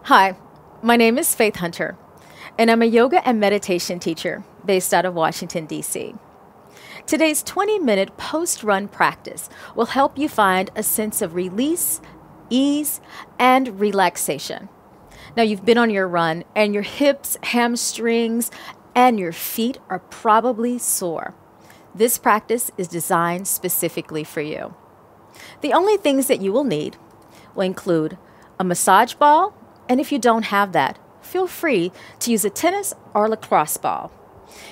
Hi, my name is Faith Hunter, and I'm a yoga and meditation teacher based out of Washington, D.C. Today's 20-minute post-run practice will help you find a sense of release, ease, and relaxation. Now, you've been on your run, and your hips, hamstrings, and your feet are probably sore. This practice is designed specifically for you. The only things that you will need will include a massage ball, and if you don't have that, feel free to use a tennis or lacrosse ball.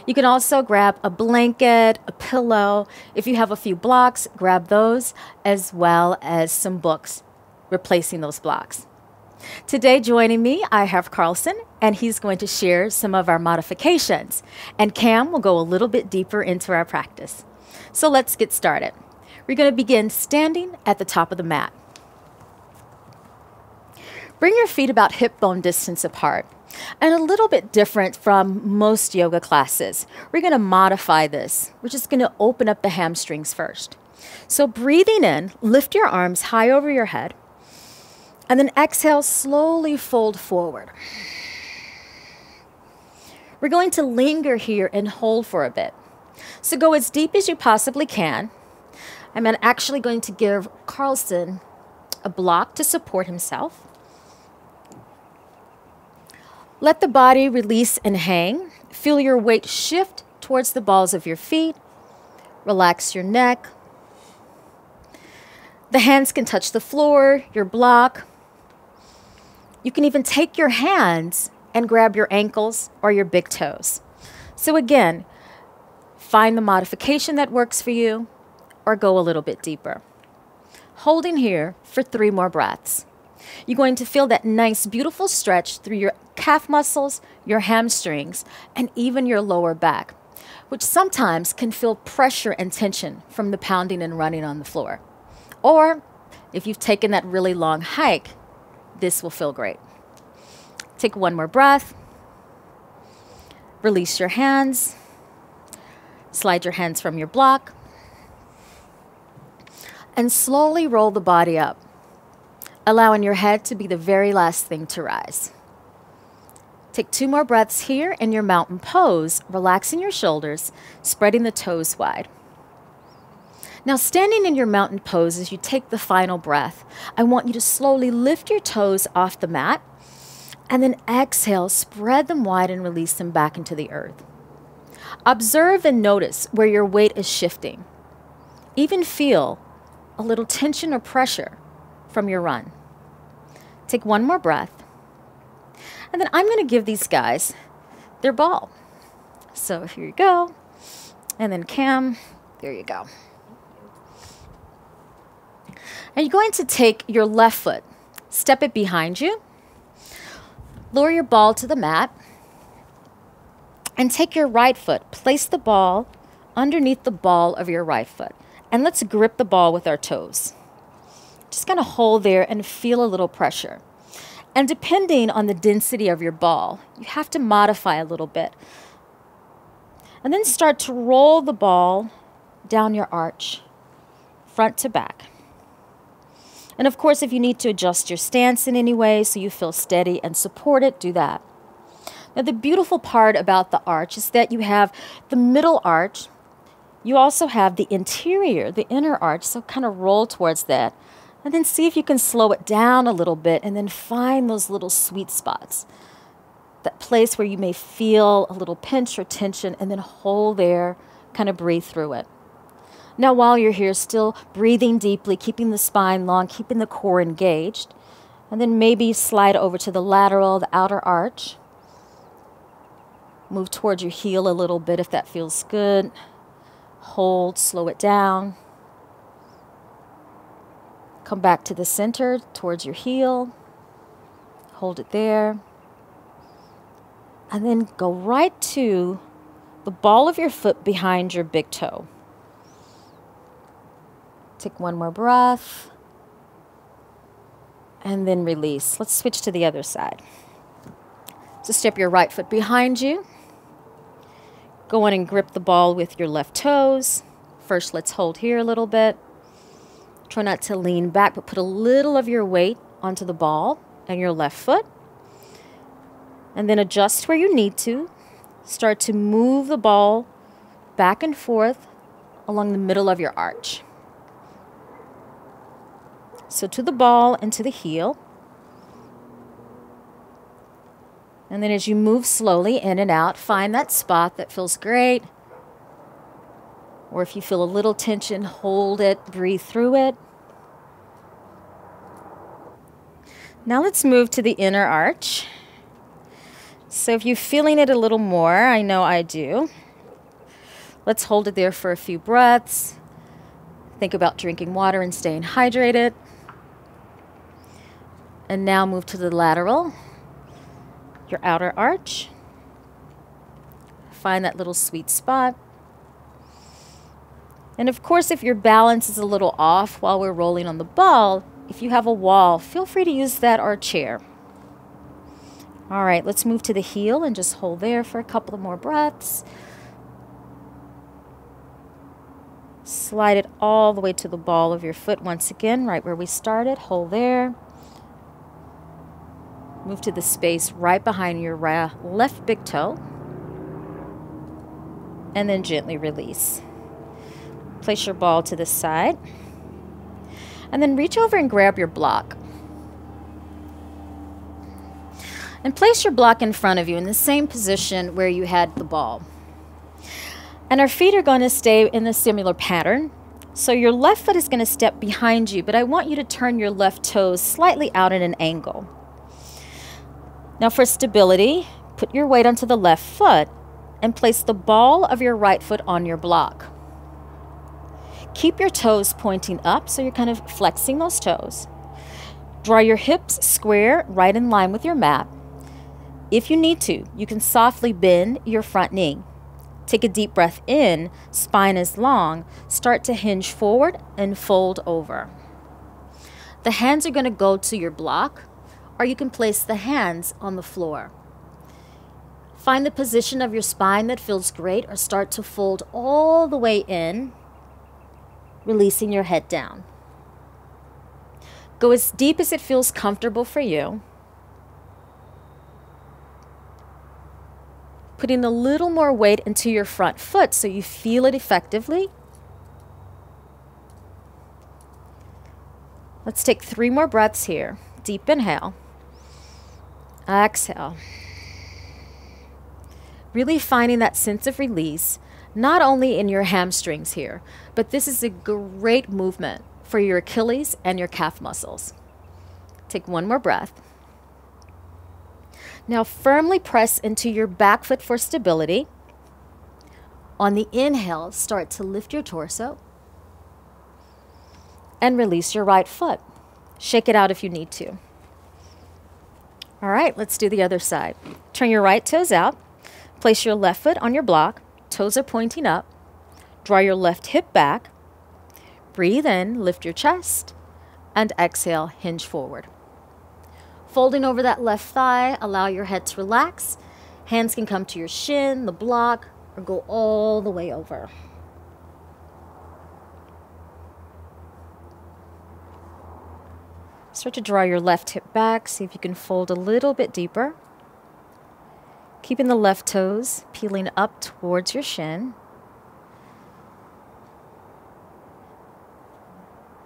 You can also grab a blanket, a pillow. If you have a few blocks, grab those, as well as some books, replacing those blocks. Today, joining me, I have Carlson, and he's going to share some of our modifications. And Cam will go a little bit deeper into our practice. So let's get started. We're going to begin standing at the top of the mat. Bring your feet about hip bone distance apart. And a little bit different from most yoga classes. We're going to modify this. We're just going to open up the hamstrings first. So breathing in, lift your arms high over your head. And then exhale, slowly fold forward. We're going to linger here and hold for a bit. So go as deep as you possibly can. I'm actually going to give Carlson a block to support himself. Let the body release and hang. Feel your weight shift towards the balls of your feet. Relax your neck. The hands can touch the floor, your block. You can even take your hands and grab your ankles or your big toes. So again, find the modification that works for you or go a little bit deeper. Holding here for 3 more breaths. You're going to feel that nice, beautiful stretch through your calf muscles, your hamstrings, and even your lower back, which sometimes can feel pressure and tension from the pounding and running on the floor. Or if you've taken that really long hike, this will feel great. Take 1 more breath. Release your hands. Slide your hands from your block. And slowly roll the body up, allowing your head to be the very last thing to rise. Take 2 more breaths here in your mountain pose, relaxing your shoulders, spreading the toes wide. Now, standing in your mountain pose as you take the final breath, I want you to slowly lift your toes off the mat and then exhale, spread them wide and release them back into the earth. Observe and notice where your weight is shifting. Even feel a little tension or pressure from your run. Take 1 more breath. And then I'm going to give these guys their ball. So here you go. And then Cam, there you go. And you're going to take your left foot, step it behind you, lower your ball to the mat, and take your right foot, place the ball underneath the ball of your right foot. And let's grip the ball with our toes. Just kind of hold there and feel a little pressure. And depending on the density of your ball, you have to modify a little bit. And then start to roll the ball down your arch, front to back. And of course, if you need to adjust your stance in any way so you feel steady and supported, do that. Now, the beautiful part about the arch is that you have the middle arch. You also have the interior, the inner arch, so kind of roll towards that. And then see if you can slow it down a little bit and then find those little sweet spots. That place where you may feel a little pinch or tension and then hold there, kind of breathe through it. Now, while you're here, still breathing deeply, keeping the spine long, keeping the core engaged. And then maybe slide over to the lateral, the outer arch. Move towards your heel a little bit if that feels good. Hold, slow it down. Come back to the center, towards your heel. Hold it there. And then go right to the ball of your foot behind your big toe. Take 1 more breath. And then release. Let's switch to the other side. So step your right foot behind you. Go in and grip the ball with your left toes. First, let's hold here a little bit. Try not to lean back, but put a little of your weight onto the ball and your left foot. And then adjust where you need to. Start to move the ball back and forth along the middle of your arch. So to the ball and to the heel. And then as you move slowly in and out, find that spot that feels great. Or if you feel a little tension, hold it, breathe through it. Now let's move to the inner arch. So if you're feeling it a little more, I know I do. Let's hold it there for a few breaths. Think about drinking water and staying hydrated. And now move to the lateral, your outer arch. Find that little sweet spot. And of course, if your balance is a little off while we're rolling on the ball, if you have a wall, feel free to use that or a chair. All right, let's move to the heel and just hold there for a couple of more breaths. Slide it all the way to the ball of your foot once again, right where we started. Hold there. Move to the space right behind your left big toe. And then gently release. Place your ball to the side. And then reach over and grab your block. And place your block in front of you in the same position where you had the ball. And our feet are going to stay in a similar pattern. So your left foot is going to step behind you, but I want you to turn your left toes slightly out at an angle. Now for stability, put your weight onto the left foot and place the ball of your right foot on your block. Keep your toes pointing up, so you're kind of flexing those toes. Draw your hips square, right in line with your mat. If you need to, you can softly bend your front knee. Take a deep breath in, spine is long. Start to hinge forward and fold over. The hands are going to go to your block, or you can place the hands on the floor. Find the position of your spine that feels great, or start to fold all the way in, releasing your head down. Go as deep as it feels comfortable for you. Putting a little more weight into your front foot so you feel it effectively. Let's take 3 more breaths here. Deep inhale. Exhale. Really finding that sense of release, not only in your hamstrings here, but this is a great movement for your Achilles and your calf muscles. Take 1 more breath. Now firmly press into your back foot for stability. On the inhale, start to lift your torso and release your right foot. Shake it out if you need to. All right, let's do the other side. Turn your right toes out. Place your left foot on your block. Toes are pointing up. Draw your left hip back. Breathe in, lift your chest, and exhale, hinge forward. Folding over that left thigh, allow your head to relax. Hands can come to your shin, the block, or go all the way over. Start to draw your left hip back. See if you can fold a little bit deeper. Keeping the left toes peeling up towards your shin.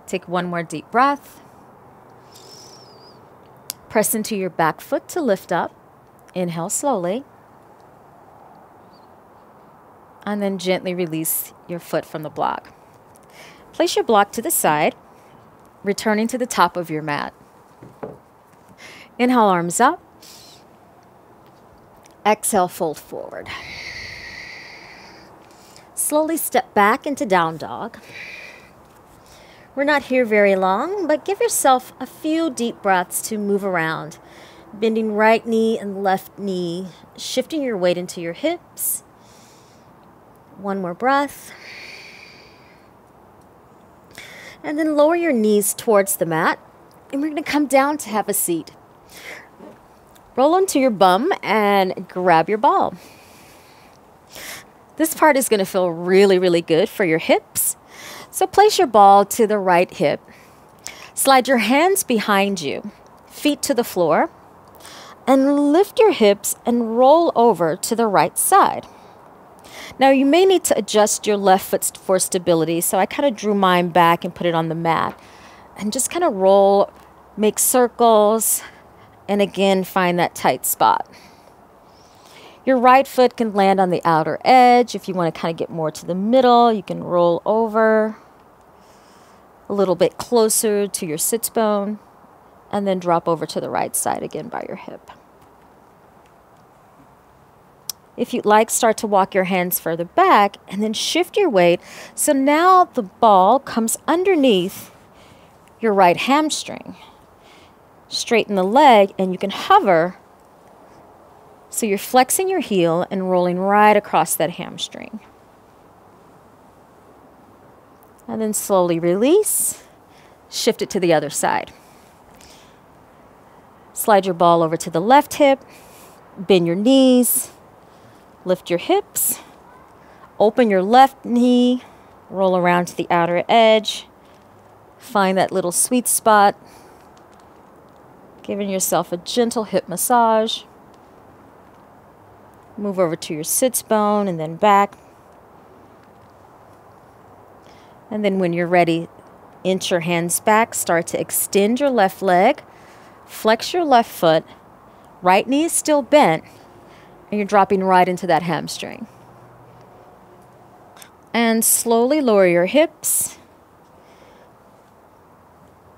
Take 1 more deep breath. Press into your back foot to lift up. Inhale slowly. And then gently release your foot from the block. Place your block to the side, returning to the top of your mat. Inhale, arms up. Exhale, fold forward. Slowly step back into down dog. We're not here very long, but give yourself a few deep breaths to move around. Bending right knee and left knee, shifting your weight into your hips. 1 more breath. And then lower your knees towards the mat, and we're going to come down to have a seat. Roll onto your bum and grab your ball. This part is going to feel really, really good for your hips. So place your ball to the right hip. Slide your hands behind you, feet to the floor, and lift your hips and roll over to the right side. Now you may need to adjust your left foot for stability, so I kind of drew mine back and put it on the mat. And just kind of roll, make circles, and again find that tight spot. Your right foot can land on the outer edge. If you want to kind of get more to the middle, you can roll over a little bit closer to your sits bone, and then drop over to the right side again by your hip. If you'd like, start to walk your hands further back and then shift your weight. So now the ball comes underneath your right hamstring. Straighten the leg and you can hover. So you're flexing your heel and rolling right across that hamstring. And then slowly release. Shift it to the other side. Slide your ball over to the left hip. Bend your knees. Lift your hips, open your left knee, roll around to the outer edge, find that little sweet spot, giving yourself a gentle hip massage. Move over to your sits bone and then back. And then when you're ready, inch your hands back, start to extend your left leg, flex your left foot, right knee is still bent, and you're dropping right into that hamstring. And slowly lower your hips.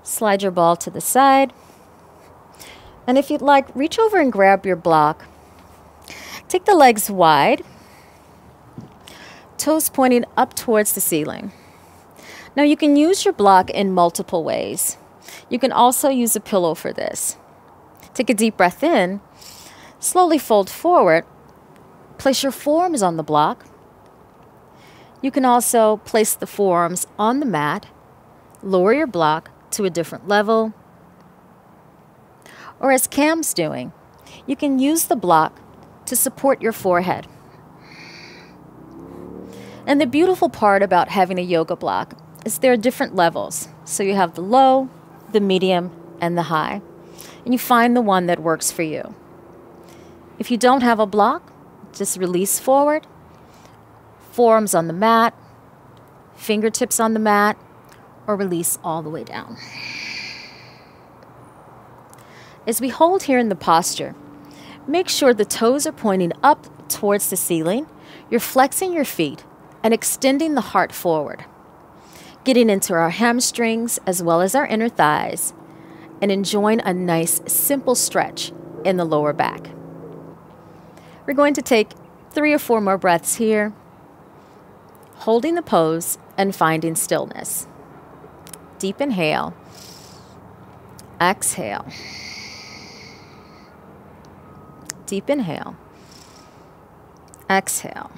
Slide your ball to the side. And if you'd like, reach over and grab your block. Take the legs wide. Toes pointing up towards the ceiling. Now you can use your block in multiple ways. You can also use a pillow for this. Take a deep breath in. Slowly fold forward, place your forearms on the block. You can also place the forearms on the mat, lower your block to a different level. Or as Cam's doing, you can use the block to support your forehead. And the beautiful part about having a yoga block is there are different levels. So you have the low, the medium, and the high. And you find the one that works for you. If you don't have a block, just release forward, forearms on the mat, fingertips on the mat, or release all the way down. As we hold here in the posture, make sure the toes are pointing up towards the ceiling. You're flexing your feet and extending the heart forward, getting into our hamstrings as well as our inner thighs, and enjoying a nice, simple stretch in the lower back. We're going to take 3 or 4 more breaths here, holding the pose and finding stillness. Deep inhale, exhale. Deep inhale, exhale.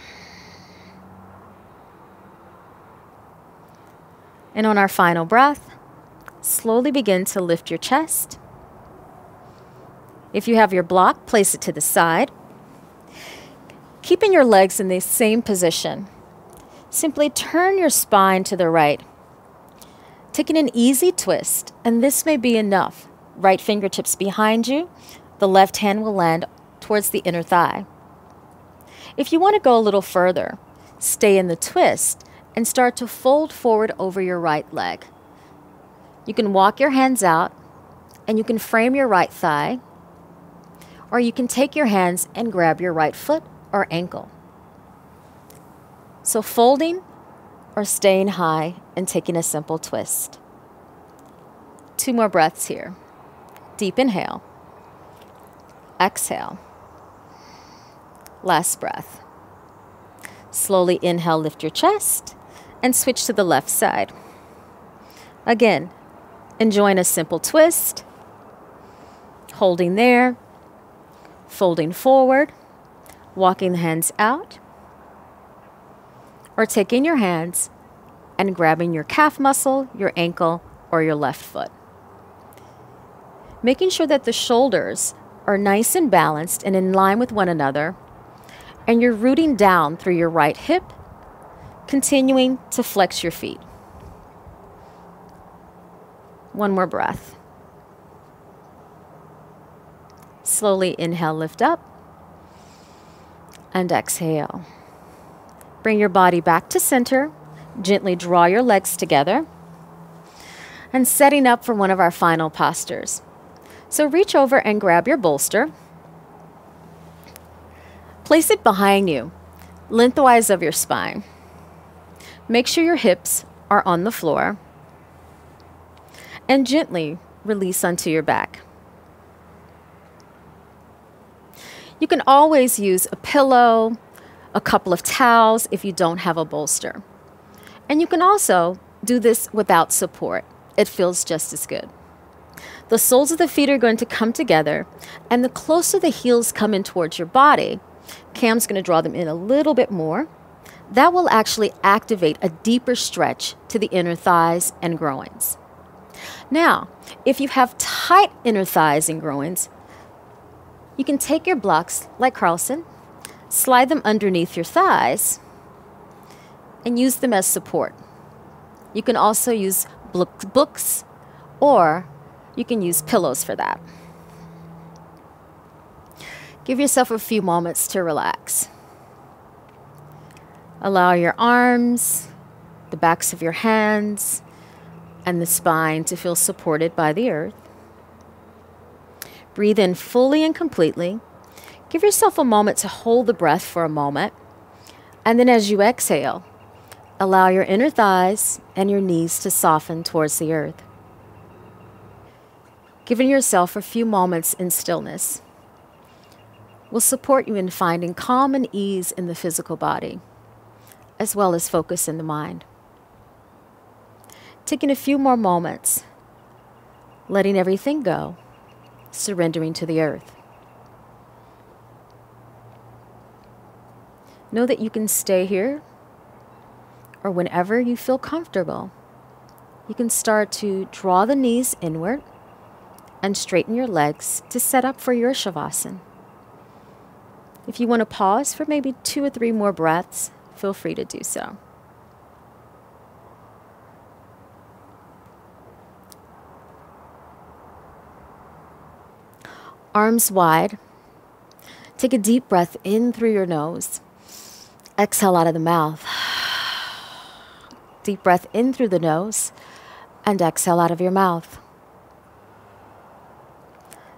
And on our final breath, slowly begin to lift your chest. If you have your block, place it to the side. Keeping your legs in the same position, simply turn your spine to the right. Taking an easy twist, and this may be enough. Right fingertips behind you, the left hand will land towards the inner thigh. If you want to go a little further, stay in the twist and start to fold forward over your right leg. You can walk your hands out and you can frame your right thigh, or you can take your hands and grab your right foot or ankle. So folding or staying high and taking a simple twist. 2 more breaths here. Deep inhale. Exhale. Last breath. Slowly inhale, lift your chest, and switch to the left side. Again, enjoying a simple twist, holding there, folding forward, walking the hands out, or taking your hands and grabbing your calf muscle, your ankle, or your left foot. Making sure that the shoulders are nice and balanced and in line with one another, and you're rooting down through your right hip, continuing to flex your feet. 1 more breath. Slowly inhale, lift up, and exhale. Bring your body back to center. Gently draw your legs together. And setting up for one of our final postures. So reach over and grab your bolster. Place it behind you, lengthwise of your spine. Make sure your hips are on the floor. And gently release onto your back. You can always use a pillow, a couple of towels if you don't have a bolster. And you can also do this without support. It feels just as good. The soles of the feet are going to come together, and the closer the heels come in towards your body, Cam's going to draw them in a little bit more. That will actually activate a deeper stretch to the inner thighs and groins. Now, if you have tight inner thighs and groins, you can take your blocks like Carlson, slide them underneath your thighs, and use them as support. You can also use books, or you can use pillows for that. Give yourself a few moments to relax. Allow your arms, the backs of your hands, and the spine to feel supported by the earth. Breathe in fully and completely. Give yourself a moment to hold the breath for a moment. And then as you exhale, allow your inner thighs and your knees to soften towards the earth. Giving yourself a few moments in stillness will support you in finding calm and ease in the physical body, as well as focus in the mind. Taking a few more moments, letting everything go, surrendering to the earth. Know that you can stay here, or whenever you feel comfortable, you can start to draw the knees inward and straighten your legs to set up for your Shavasana. If you want to pause for maybe 2 or 3 more breaths, feel free to do so. Arms wide. Take a deep breath in through your nose. Exhale out of the mouth. Deep breath in through the nose and exhale out of your mouth.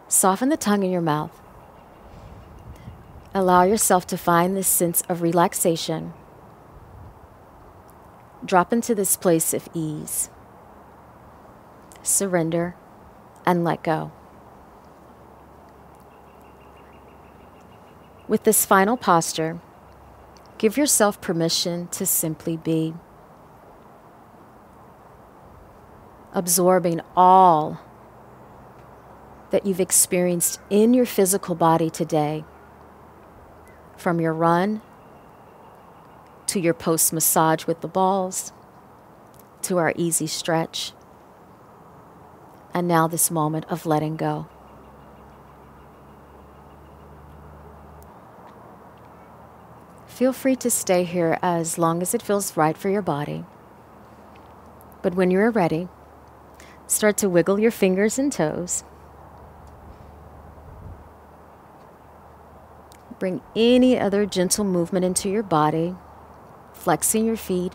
Soften the tongue in your mouth. Allow yourself to find this sense of relaxation. Drop into this place of ease. Surrender and let go. With this final posture, give yourself permission to simply be. Absorbing all that you've experienced in your physical body today, from your run to your post-massage with the balls, to our easy stretch, and now this moment of letting go. Feel free to stay here as long as it feels right for your body. But when you're ready, start to wiggle your fingers and toes. Bring any other gentle movement into your body, flexing your feet,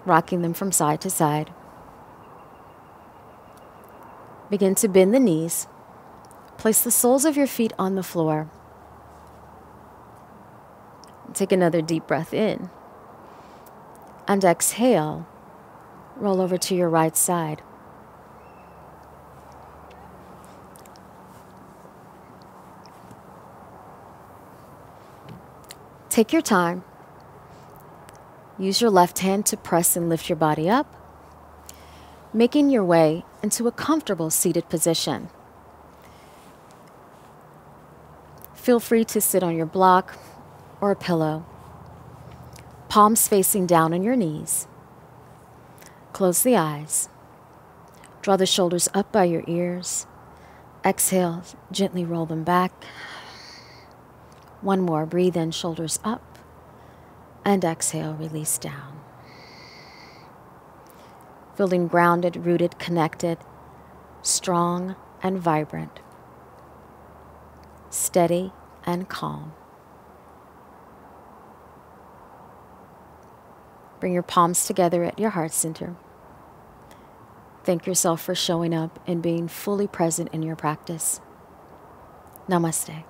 rocking them from side to side. Begin to bend the knees. Place the soles of your feet on the floor. Take another deep breath in. And exhale, roll over to your right side. Take your time. Use your left hand to press and lift your body up, making your way into a comfortable seated position. Feel free to sit on your block or a pillow, palms facing down on your knees. Close the eyes. Draw the shoulders up by your ears. Exhale, gently roll them back. One more, breathe in, shoulders up, and exhale, release down. Feeling grounded, rooted, connected, strong, and vibrant. steady, and calm. Bring your palms together at your heart center. Thank yourself for showing up and being fully present in your practice. Namaste.